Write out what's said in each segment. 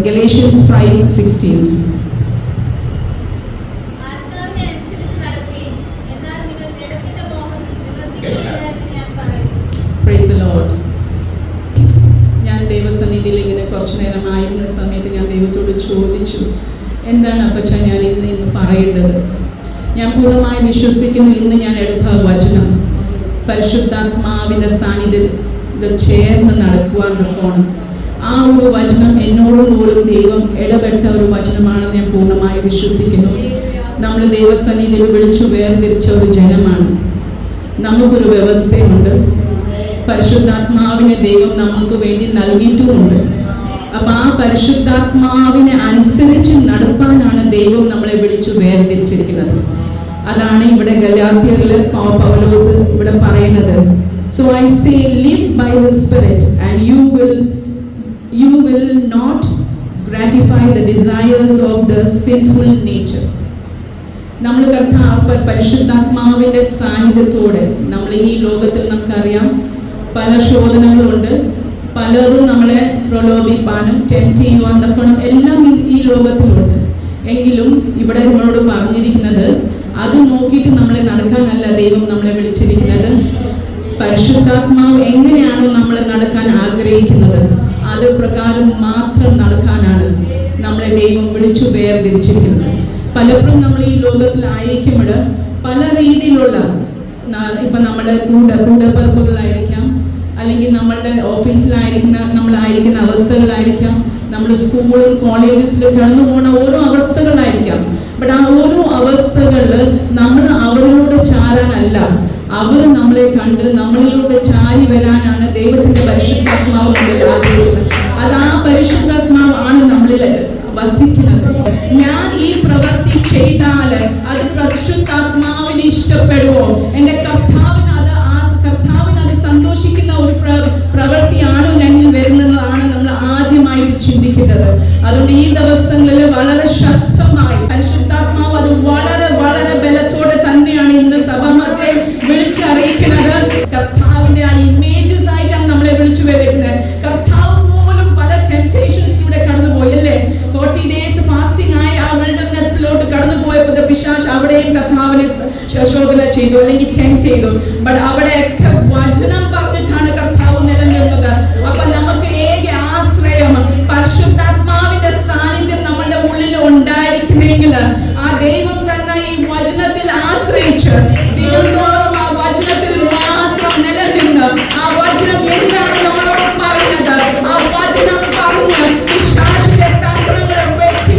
Galatians 5:16. Praise the Lord. ഞാൻ ദൈവസന്നിധിയിൽ ഇങ്ങനെ കുറച്ചു നേരമായിരുന്ന സമയത്ത് ഞാൻ ദൈവത്തോട് ചോദിച്ചു, എന്താണ് അപ്പച്ച ഞാൻ ഇന്ന് പറയേണ്ടത്? ഞാൻ പൂർണ്ണമായി വിശ്വസിക്കുന്നു ഇന്ന് ഞാൻ എടുത്ത വചനം പരിശുദ്ധാത്മാവിൻ്റെ സാന്നിധ്യത്തിൽ ചേർന്ന് നടക്കുവാൻ തക്കോണം. ആ ഒരു വചനം എന്നോടും പോലും ദൈവം ഇടപെട്ട ഒരു വചനമാണെന്ന് ഞാൻ പൂർണ്ണമായി വിശ്വസിക്കുന്നു. നമ്മൾ ദൈവസന്നിധിയിൽ വിളിച്ചു വേർതിരിച്ച ഒരു ജനമാണ്. നമുക്കൊരു വ്യവസ്ഥയുണ്ട്. പരിശുദ്ധാത്മാവിനെ ദൈവം നമുക്ക് വേണ്ടി നൽകിയിട്ടുമുണ്ട്. അപ്പം ആ പരിശുദ്ധാത്മാവിനെ അനുസരിച്ച് നടപ്പാനാണ് ദൈവം നമ്മളെ വിളിച്ചു വേർതിരിച്ചിരിക്കുന്നത്. അതാണ് ഇവിടെ ഗലാത്യരിൽ പൗലോസ് ഇവിടെ പറയുന്നത്. So I say, live by the Spirit and you will not gratify the desires of the sinful nature. നമ്മൾ പരിശുദ്ധാത്മാവിൻ്റെ സാന്നിധ്യത്തോടെ നമ്മൾ ഈ ലോകത്തിൽ നമുക്കറിയാം പല ശോധനകളുണ്ട്. പലരും നമ്മളെ പ്രലോഭിപ്പാനും ടെംപ്റ്റ് ചെയ്യുവാൻ തക്കണം എല്ലാം ഈ ലോകത്തിലുണ്ട്. എങ്കിലും ഇവിടെ നമ്മളോട് പറഞ്ഞിരിക്കുന്നത് അത് നോക്കിയിട്ട് നമ്മളെ നടക്കാനല്ല ദൈവം നമ്മളെ വിളിച്ചിരിക്കുന്നത്. പരിശുദ്ധാത്മാവ് എങ്ങനെയാണോ നമ്മളെ നടക്കാൻ ആഗ്രഹിക്കുന്നത് അത് പ്രകാരം മാത്രം നടക്കാനാണ് നമ്മളെ ദൈവം വിളിച്ചു വേർതിരിച്ചിരിക്കുന്നത്. പലപ്പോഴും നമ്മൾ ഈ ലോകത്തിലായിരിക്കുമ്പോൾ പല രീതിയിലുള്ള ഇപ്പം നമ്മുടെ കൂടപ്പറപ്പുകളായിരിക്കാം, അല്ലെങ്കിൽ നമ്മളുടെ നമ്മളായിരിക്കുന്ന അവസ്ഥകളായിരിക്കാം, നമ്മുടെ സ്കൂളും കോളേജസിലും കടന്നു പോകുന്ന ഓരോ അവസ്ഥകളായിരിക്കാം. ബട്ട് ആ ഓരോ അവസ്ഥകളിൽ നമ്മൾ അവരിലൂടെ ചാരാനല്ല, അവർ നമ്മളെ കണ്ട് നമ്മളിലൂടെ ചാരി വരാനാണ് ദൈവത്തിന്റെ പരിശുദ്ധാത്മാവ് നമ്മളിൽ ആഗ്രഹിക്കുന്നത്. അത് ആ പരിശുദ്ധാത്മാവ് ആണ് നമ്മളിൽ വസിക്കുന്നത്. ഞാൻ ഈ പ്രവൃത്തി ചെയ്താൽ അത് പരിശുദ്ധാത്മാവിന് ഇഷ്ടപ്പെടുവോ? എൻ്റെ കർത്താവിന് അത് സന്തോഷിക്കുന്ന ഒരു പ്രവൃത്തിയാണോ ഞങ്ങൾ വരുന്നതാണ് നമ്മൾ ആദ്യമായിട്ട് ചിന്തിക്കേണ്ടത്. അതുകൊണ്ട് ഈ ദിവസങ്ങളിൽ വളരെ ശക്തമായി പരിശുദ്ധാത്മാവ് അത് വളരെ വളരെ ബലത്തോടെ തന്നെയാണ് ഇന്ന് സഭാമധ്യേ വിളിച്ചറിയിക്കുന്നത്. കർത്താവിന്റെ ആ ഇമേജസ് ആയിട്ടാണ് നമ്മളെ വിളിച്ചു വരുന്നത്. കർത്താവ് പോലും പല ടെംപ്റ്റേഷൻസിലൂടെ കടന്നുപോയി അല്ലേ? 40 days ഫാസ്റ്റിംഗ് ആയി ആ വിൽഡർനെസ്സിലോട്ട് കടന്നുപോയപ്പോൾ പിശാച് അവിടെയും കർത്താവിനെ ശോധന ചെയ്തു അല്ലെങ്കിൽ ടെംപ്റ്റ് ചെയ്തു. ബട്ട് അവിടെയൊക്കെ വചനം പറഞ്ഞിട്ടാണ് കർത്താവ് നിലനിന്നത്. അപ്പൊ നമുക്ക് ഏക ആശ്രയം പരിശുദ്ധാത്മാവിന്റെ സാന്നിധ്യം നമ്മുടെ ഉള്ളിൽ ഉണ്ടായിരിക്കുന്നെങ്കിൽ ആ ദൈവം തന്നെ ഈ വചനത്തിൽ ആശ്രയിച്ച് ദിനംതോറും ആ വചനത്തിൽ മാത്രം നിലനിന്ന് ആ വചനം എന്താണ് നമ്മളോട് പറയുന്നത് ആ വചനം പറഞ്ഞ് പിശാചിന്റെ തന്ത്രങ്ങളെ വെട്ടി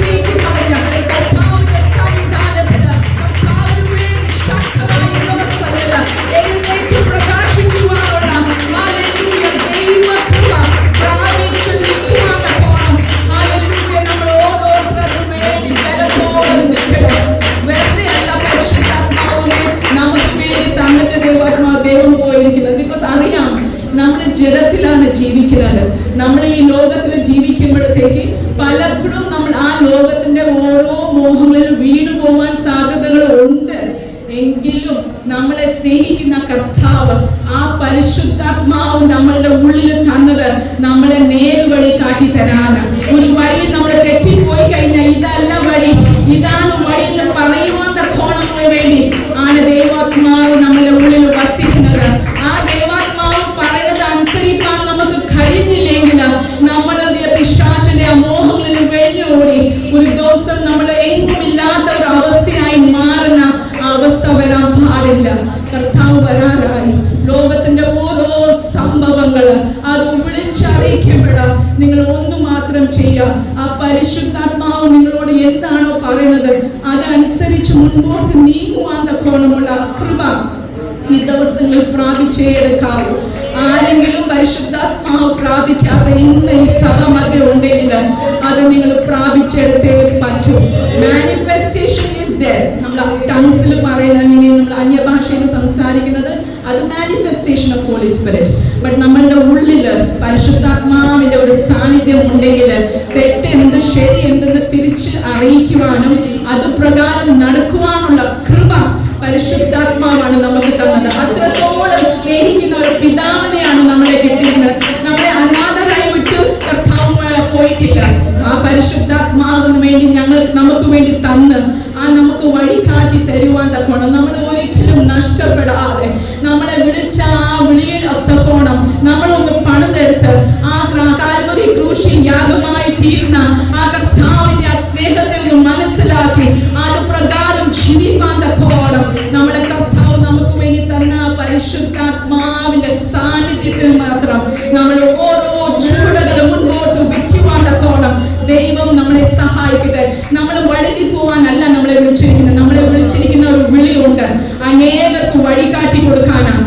നീക്കി കളഞ്ഞ് കർത്താവിന്റെ സന്നിധാനത്തില് കർത്താവിന് വേണ്ടി ശക്തമായ ദിവസങ്ങളിൽ എഴുന്നേറ്റ് പ്രകാശിക്കുവാനുള്ള ഹല്ലേലൂയ ദൈവകൃപ പ്രാപിച്ച് നിൽക്കുവാൻ തക്കോണം ഹല്ലേലൂയ നമ്മൾ ഓരോരുത്തരും വേണ്ടി ബലത്തോടെ നിൽക്കണം. വെറുതെ അല്ല പരിശുദ്ധാത്മാവിനെ നമുക്ക് വേണ്ടി തന്നിട്ട് ദൈവം പോയിരിക്കുന്നത്. ബിക്കോസ് അറിയാം നമ്മൾ ജഡത്തിലാണ് ജീവിക്കുന്നത്. നമ്മൾ ഈ ലോകത്തിൽ ജീവിക്കുമ്പോഴത്തേക്ക് പലപ്പോഴും നമ്മൾ ആ ലോകത്തിന്റെ ഓരോ മോഹങ്ങളിൽ വീണു പോകാൻ സാധ്യതകൾ ഉണ്ട്. എങ്കിലും നമ്മളെ സ്നേഹിക്കുന്ന കർത്താവ് ആ പരിശുദ്ധാത്മാവ് നമ്മളുടെ ഉള്ളിൽ തന്നത് നമ്മളെ നേരുവഴി കാട്ടിത്തരാന്. ഒരു വഴി നമ്മൾ തെറ്റിപ്പോയി കഴിഞ്ഞാൽ ഇതല്ല വഴി, ഇതാണ് വഴി എന്ന് പറയുവാൻ തക്കോണത്തിന് വേണ്ടി ആണ് ദൈവാത്മാവ് നമ്മളുടെ ഉള്ളിൽ വസിക്കുന്നത്. ആ ദൈവാത്മാവ് പറയുന്നത് അനുസരിക്കാൻ നമുക്ക് കഴിഞ്ഞില്ലെങ്കിൽ നമ്മൾ പിശാചിന്റെ ആ മോഹങ്ങളിൽ വെഞ്ഞോടി ഒരു ദിവസം നമ്മൾ എങ്ങുമില്ലാത്ത ഒരു അവസ്ഥയായി മാറുന്ന അവസ്ഥ വരാൻ പാടില്ല. കർത്താവ് വരാറായി. ലോകത്തിന്റെ ഓരോ സംഭവങ്ങൾ അത് വിളിച്ചറിയിക്കുമ്പോൾ നിങ്ങൾ ഒന്നു മാത്രം ചെയ്യുക. ആ പരിശുദ്ധാത്മാവ് നിങ്ങളോട് എന്താണോ പറയുന്നത് അതനുസരിച്ച് മുൻപോട്ട് നീങ്ങുവാൻ തക്കോണമുള്ള കൃപ ഈ ദിവസങ്ങളിൽ പ്രാപിച്ചേ എടുക്കാവൂ. ആരെങ്കിലും പരിശുദ്ധാത്മാവ് പ്രാപിക്കാതെ ഇന്ന് ഈ സഭ മധ്യ ഉണ്ടെങ്കിൽ അത് നിങ്ങൾ പ്രാപിച്ചെടുത്തേ പറ്റൂ. Manifestation is there. നമ്മൾ ടങ്സിൽ പറയുന്നുണ്ടെങ്കിൽ നമ്മൾ അന്യഭാഷയിൽ സംസാരിക്കുന്നത് അത് manifestation of holy spirit. But നമ്മളുടെ ഉള്ളിൽ പരിശുദ്ധാത്മാവിന്റെ ഒരു സാന്നിധ്യം ഉണ്ടെങ്കിൽ തെറ്റ് എന്ത് ശരി എന്തെന്ന് തിരിച്ച് അറിയിക്കുവാനും അത് പ്രകാരം നടക്കുവാനുള്ള കൃപ പരിശുദ്ധാത്മാവാണ് നമുക്ക് തന്നത്. അത്രത്തോളം സ്നേഹിക്കുന്ന ഒരു പിതാവിനെയാണ് നമ്മളെ കിട്ടിയിരുന്നത്. നമ്മളെ അനാഥരായി വിട്ട് കർത്താവ് പോയിട്ടില്ല. പരിശുദ്ധാത്മാവിന് വേണ്ടി നമുക്ക് വേണ്ടി തന്ന് നമുക്ക് വഴി കാട്ടി തരുവാൻ തക്കോണം, നമ്മൾ ഒരിക്കലും നഷ്ടപ്പെടാതെ നമ്മളെ വിളിച്ച വിളിയിൽ ഒത്തക്കോണം നമ്മളൊന്ന് പണിതെടുത്ത് കാൽവരി ക്രൂശിൽ യാഗമായി തീർന്ന കർത്താവിന്റെ സ്നേഹത്തെ ഒന്ന് മനസ്സിലാക്കി അത് പ്രകാരം ജീവിക്കാൻ തക്കോണം നമ്മുടെ കർത്താവ് നമുക്ക് വേണ്ടി തന്ന പരിശുദ്ധാത്മാവിന്റെ സാന്നിധ്യത്തിൽ മാത്രം നമ്മൾ ഓരോ ചുവടുകളും മുൻപോട്ട് വെക്കുവാൻ തക്കോണം ദൈവം നമ്മളെ സഹായിക്കട്ടെ. നമ്മൾ വഴുതി പോവാനല്ല നമ്മളെ വിളിച്ചിരിക്കുന്നത്. നമ്മളെ വിളിച്ചിരിക്കുന്ന ഒരു വിളിയുണ്ട്, അനേകർക്ക് വഴി കാട്ടി കൊടുക്കാനാണ്.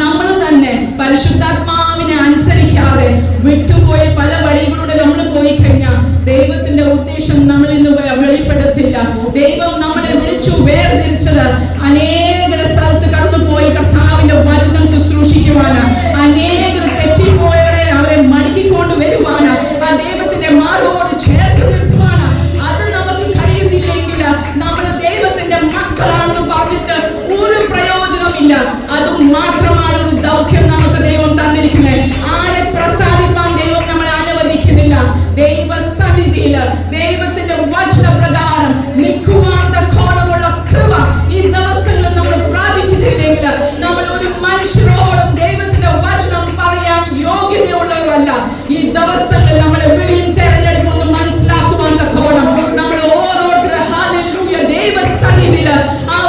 നമ്മൾ തന്നെ പരിശുദ്ധാത്മാവിനെ അനുസരിക്കാതെ വിട്ടുപോയി പല വഴികളിലൂടെ നമ്മൾ പോയി കഴിഞ്ഞാൽ ദൈവത്തിന്റെ ഉദ്ദേശം നമ്മൾ ഇന്ന് വെളിപ്പെടുത്തില്ല. ദൈവം നമ്മളെ വിളിച്ചു വേർതിരിച്ചത് അനേകരുടെ സ്ഥലത്ത് കടന്നുപോയി കർത്താവിന്റെ വചനം ശുശ്രൂഷിക്കുവാനാ, അനേകർ തെറ്റിപ്പോയവരെ അവരെ മടക്കിക്കൊണ്ട് വരുവാനാ, ദൈവത്തിന്റെ മാറോട് ചേർത്ത് നിർത്തുവാനാ. അത് നമുക്ക് കഴിയുന്നില്ലെങ്കിൽ നമ്മൾ ദൈവത്തിന്റെ മക്കളാണെന്ന് പറഞ്ഞിട്ട് ഒരു പ്രയോജനമില്ല. അത് മാത്രമാണ് ഒരു ദൗത്യം നമുക്ക് ദൈവം തന്നിരിക്കുന്നത്. ആരെ പ്രസാദിപ്പാൻ ദൈവം നമ്മളെ അനുവദിക്കുന്നില്ല. ദൈവസന്നിധിയിൽ ദൈവത്തിന്റെ വചന പ്രകാരം നിൽക്കുവാൻ തക്കോണമുള്ള കൃപ ഈ ദിവസങ്ങളിൽ നമ്മൾ പ്രാപിച്ചിട്ടില്ലെങ്കിൽ നമ്മൾ ഒരു മനുഷ്യരോടും ദൈവത്തിന്റെ വചനം പറയാൻ യോഗ്യതയുള്ളവരല്ല. ഈ ദിവസങ്ങളിൽ നമ്മളെ വിളിയും തെരഞ്ഞെടുപ്പും ഒന്ന് മനസ്സിലാക്കുവാൻ തക്കോണം നമ്മൾ ഓരോരുത്തരും ഹല്ലേലൂയ ദൈവസന്നിധിയിൽ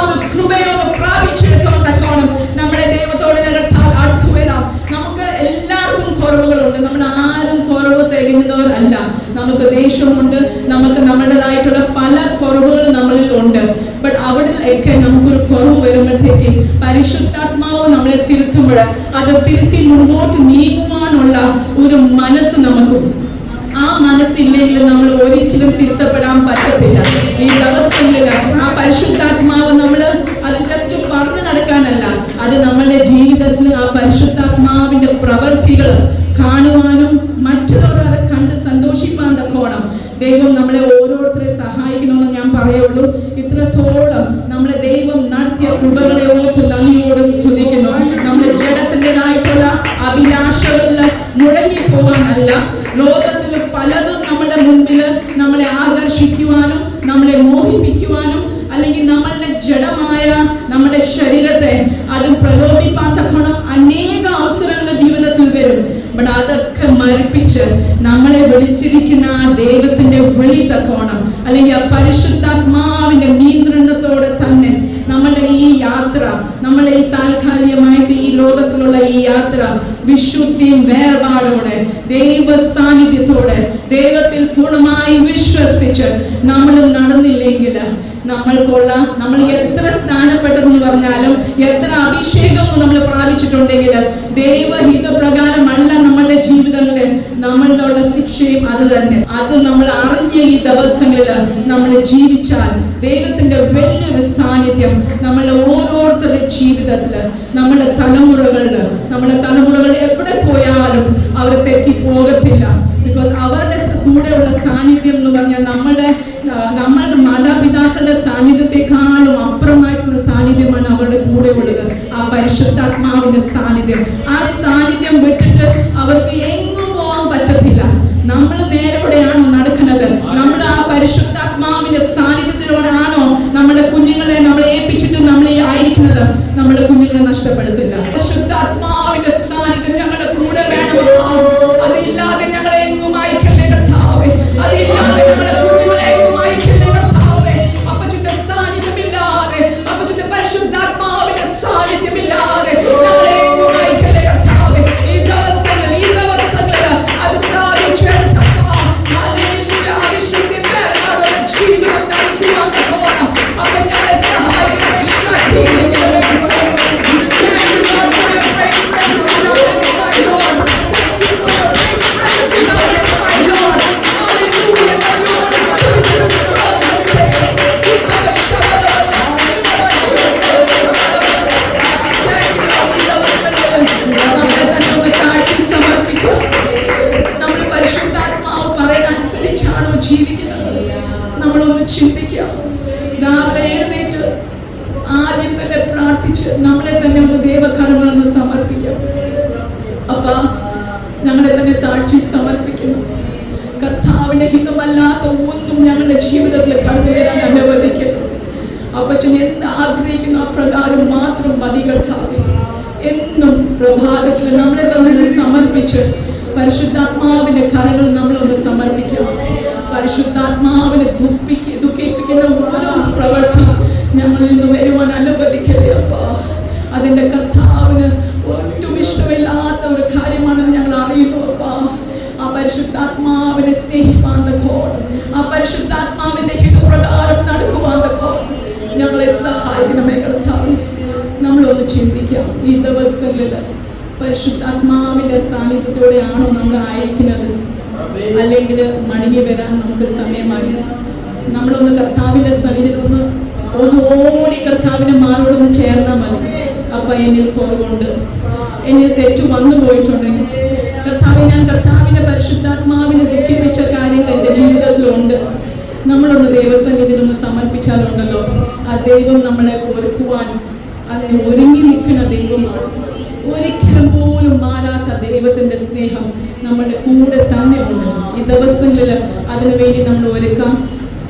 ഒരു കൃപയൊന്ന് പ്രാപിച്ചെടുക്കാൻ തക്കോണം നമ്മുടെ ദൈവത്തോട് അടുത്തു വരാം. നമുക്ക് എല്ലാവർക്കും കുറവുകളുണ്ട്. നമ്മൾ ആരും കുറവ് തികഞ്ഞവരല്ല. നമുക്ക് ദേഷ്യമുണ്ട്, നമുക്ക് നമ്മുടേതായിട്ടുള്ള പല കുറവുകൾ നമ്മളിൽ ഉണ്ട്. ബട്ട് അവിടെ ഒക്കെ നമുക്കൊരു കുറവ് വരുമ്പോഴത്തേക്ക് പരിശുദ്ധാത്മാവ് നമ്മളെ തിരുത്തുമ്പോൾ അത് തിരുത്തി മുൻപോട്ട് നീങ്ങുവാനുള്ള ഒരു മനസ്സ് നമുക്ക്, മനസ്സില്ലെങ്കിൽ നമ്മൾ ഒരിക്കലും തിരുത്തപ്പെടാൻ പറ്റത്തില്ല. ഈ ദിവസങ്ങളിൽ പരിശുദ്ധാത്മാവ് നമ്മൾ അത് ജസ്റ്റ് പറഞ്ഞു നടക്കാനല്ല, അത് നമ്മളുടെ ജീവിതത്തിൽ പരിശുദ്ധാത്മാവിന്റെ പ്രവൃത്തികൾ കാണുവാനും മറ്റുള്ളവരെ കണ്ട് സന്തോഷിപ്പാൻ തക്കോണം ദൈവം നമ്മളെ ഓരോരുത്തരെ സഹായിക്കണമെന്ന് ഞാൻ പറയുള്ളൂ. ഇത്രത്തോളം നമ്മളെ ദൈവം നടത്തിയ കൃപകളെ ഓർത്ത് നന്ദിയോട് സ്തുതിക്കുന്നു. നമ്മുടെ ജഡത്തിൻ്റെതായിട്ടുള്ള അഭിലാഷകളിൽ മുഴങ്ങിപ്പോവാനല്ല, ലോകത്തിൽ പലതും നമ്മുടെ മുൻപിൽ നമ്മളെ ആകർഷിക്കുവാനും നമ്മളെ മോഹിപ്പിക്കുവാനും അല്ലെങ്കിൽ നമ്മളുടെ ജഡമായ നമ്മുടെ ശരീരത്തെ അത് പ്രലോഭിപ്പാൻ തക്കണം അനേക അവസരങ്ങൾ ജീവിതത്തിൽ വരും. ബട്ട് അതൊക്കെ മരിപ്പിച്ച് നമ്മളെ വിളിച്ചിരിക്കുന്ന ദൈവത്തിന്റെ വിളി തക്കോണം അല്ലെങ്കിൽ പരിശുദ്ധാത്മാവിന്റെ നിയന്ത്രണത്തോടെ തന്നെ നമ്മുടെ ഈ യാത്ര, നമ്മുടെ ഈ താൽക്കാലികമായിട്ട് ഈ ലോകത്തിലുള്ള ഈ യാത്ര വിശുദ്ധിയും വേർപാടോടെ ദൈവ സാന്നിധ്യത്തോടെ ദൈവത്തിൽ പൂർണ്ണമായി വിശ്വസിച്ച് നമ്മൾ നടന്നില്ലെങ്കിൽ നമ്മൾ എത്ര സ്ഥാനപ്പെട്ടതെന്ന് പറഞ്ഞാലും എത്ര അഭിഷേകം നമ്മൾ പ്രാപിച്ചിട്ടുണ്ടെങ്കിൽ ദൈവഹിതപ്രകാരമല്ല നമ്മളുടെ ജീവിതങ്ങളിൽ നമ്മളുടെ ശിക്ഷയും അത് തന്നെ. അത് നമ്മൾ അറിഞ്ഞ ഈ ദിവസങ്ങളിൽ നമ്മൾ ജീവിച്ചാൽ ദൈവത്തിന്റെ വലിയൊരു സാന്നിധ്യം നമ്മളുടെ ഓരോരുത്തരുടെ ജീവിതത്തിൽ, നമ്മുടെ തലമുറകൾ എവിടെ പോയാലും അവർ തെറ്റിപ്പോകത്തില്ല. ബിക്കോസ് അവരുടെ കൂടെയുള്ള സാന്നിധ്യം എന്ന് പറഞ്ഞാൽ നമ്മളുടെ മാതാപിതാക്കളുടെ സാന്നിധ്യത്തെക്കാളും അപ്പുറമായിട്ടുള്ള സാന്നിധ്യമാണ് അവരുടെ കൂടെ ഉള്ളത്. പരിശുദ്ധാത്മാവിന്റെ സാന്നിധ്യം, സാന്നിധ്യം വിട്ടിട്ട് അവർക്ക് എങ്ങും പോകാൻ പറ്റത്തില്ല. നമ്മൾ നേരോടെയാണോ നടക്കുന്നത്? നമ്മൾ പരിശുദ്ധാത്മാവിന്റെ സാന്നിധ്യത്തിലൂടെയാണോ നമ്മുടെ കുഞ്ഞുങ്ങളെ നമ്മളെ ഏൽപ്പിച്ചിട്ട് നമ്മൾ ആയിരിക്കുന്നത്? നമ്മുടെ കുഞ്ഞുങ്ങളെ നഷ്ടപ്പെടുത്തില്ല. പരിശുദ്ധാത്മാവിന്റെ സാന്നിധ്യം ഞങ്ങളുടെ കൂടെ വേണം. അതില്ലാതെ ഞങ്ങളെ എങ്ങും അയക്കല്ലേ കർത്താവേ, അതില്ലാതെ ഞങ്ങളുടെ കുഞ്ഞുങ്ങളെ എങ്ങും അയക്കല്ലേ കർത്താവേ. അപ്പച്ചന്റെ സാന്നിധ്യമില്ലാതെ, അപ്പച്ചന്റെ പരിശുദ്ധാത്മാവിന്റെ സാന്നിധ്യമില്ലാതെ ഞങ്ങളെ എങ്ങും അയക്കല്ലേ കർത്താവേ. ഈ ദിവസങ്ങളിൽ അത് പ്രാപിച്ചെടുത്ത ജീവിതം നയിക്കുവാൻ പോകണം. അപ്പൊ ഞങ്ങളെ സഹായിക്കണമേ, ശക്തിയിലേക്കണമേ. ചിന്തിക്കാം. രാവിലെ എഴുന്നേറ്റ് ആദ്യം തന്നെ പ്രാർത്ഥിച്ച് നമ്മളെ തന്നെ ഒന്ന് ദൈവകരങ്ങളെന്ന് സമർപ്പിക്കാം. അപ്പ ഞങ്ങളെ തന്നെ താഴ്ത്തി സമർപ്പിക്കുന്നു. കർത്താവിന്റെ ഹിതമല്ലാത്ത ജീവിതത്തിൽ കടന്നു വരാൻ അനുവദിക്കരുത്. അപ്പച്ചൻ എന്ത് ആഗ്രഹിക്കുന്നു ആ പ്രകാരം മാത്രം മതി കർത്താവേ. എന്നും പ്രഭാതത്തിൽ നമ്മളെ തന്നെ സമർപ്പിച്ച് പരിശുദ്ധാത്മാവിന്റെ കരങ്ങൾ നമ്മളൊന്ന് സമർപ്പിക്കാം. പരിശുദ്ധാത്മാവിനെ ദുഃഖിപ്പിക്കുന്ന ഓരോ പ്രവർത്തി ഞങ്ങളിൽ നിന്ന് വരുവാൻ അനുവദിക്കല്ലേ അപ്പ. അതിന്റെ കർത്താവിന് ഒട്ടും ഇഷ്ടമില്ലാത്ത ഒരു കാര്യമാണെന്ന് ഞങ്ങൾ അറിയുന്നു അപ്പ. ആ പരിശുദ്ധാത്മാവിനെ സ്നേഹിപ്പാൻ തക്കോണം, ആ പരിശുദ്ധാത്മാവിന്റെ ഹിതപ്രകാരം നടക്കുവാൻ തക്കോണം ഞങ്ങളെ സഹായിക്കണമേ കർത്താവേ. നമ്മളൊന്ന് ചിന്തിക്കാം, ഈ ദിവസങ്ങളിൽ പരിശുദ്ധാത്മാവിന്റെ സാന്നിധ്യത്തോടെയാണോ നമ്മൾ ആയിരിക്കുന്നത്, അല്ലെങ്കിൽ മടങ്ങി വരാൻ നമുക്ക് സമയമായി? നമ്മളൊന്ന് കർത്താവിന്റെ സന്നിധിയിൽ ഒന്ന് ഓടി കർത്താവിന്റെ മാറോടൊന്ന് ചേർന്നാൽ മതി. അപ്പ എന്നിൽ കുറവുണ്ട്, എന്നിൽ തെറ്റു വന്നു പോയിട്ടുണ്ടെങ്കിൽ കർത്താവെ, ഞാൻ കർത്താവിന്റെ പരിശുദ്ധാത്മാവിനെ ദുഃഖിപ്പിച്ച കാര്യങ്ങൾ എൻ്റെ ജീവിതത്തിലുണ്ട്. നമ്മളൊന്ന് ദൈവസന്നിധിയിലൊന്ന് സമർപ്പിച്ചാലുണ്ടല്ലോ, ആ ദൈവം നമ്മളെ പൊറുക്കുവാൻ അതിന് ഒരുങ്ങി നിൽക്കുന്ന ദൈവമാണ്. ഒരിക്കലും പോലും മാറാത്ത ദൈവത്തിന്റെ സ്നേഹം നമ്മുടെ കൂടെ തന്നെ ഉണ്ട്. ഈ ദിവസങ്ങളിൽ അതിനുവേണ്ടി നമ്മൾ ഒരുക്കാം.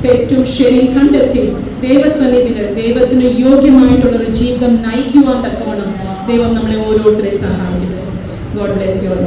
തെറ്റും ശരിയും കണ്ടെത്തി ദൈവസന്നിധിയിൽ ദൈവത്തിന് യോഗ്യമായിട്ടുള്ളൊരു ജീവിതം നയിക്കുവാൻ തക്കവണ്ണം ദൈവം നമ്മളെ ഓരോരുത്തരെ സഹായിക്കട്ടെ. God bless you all.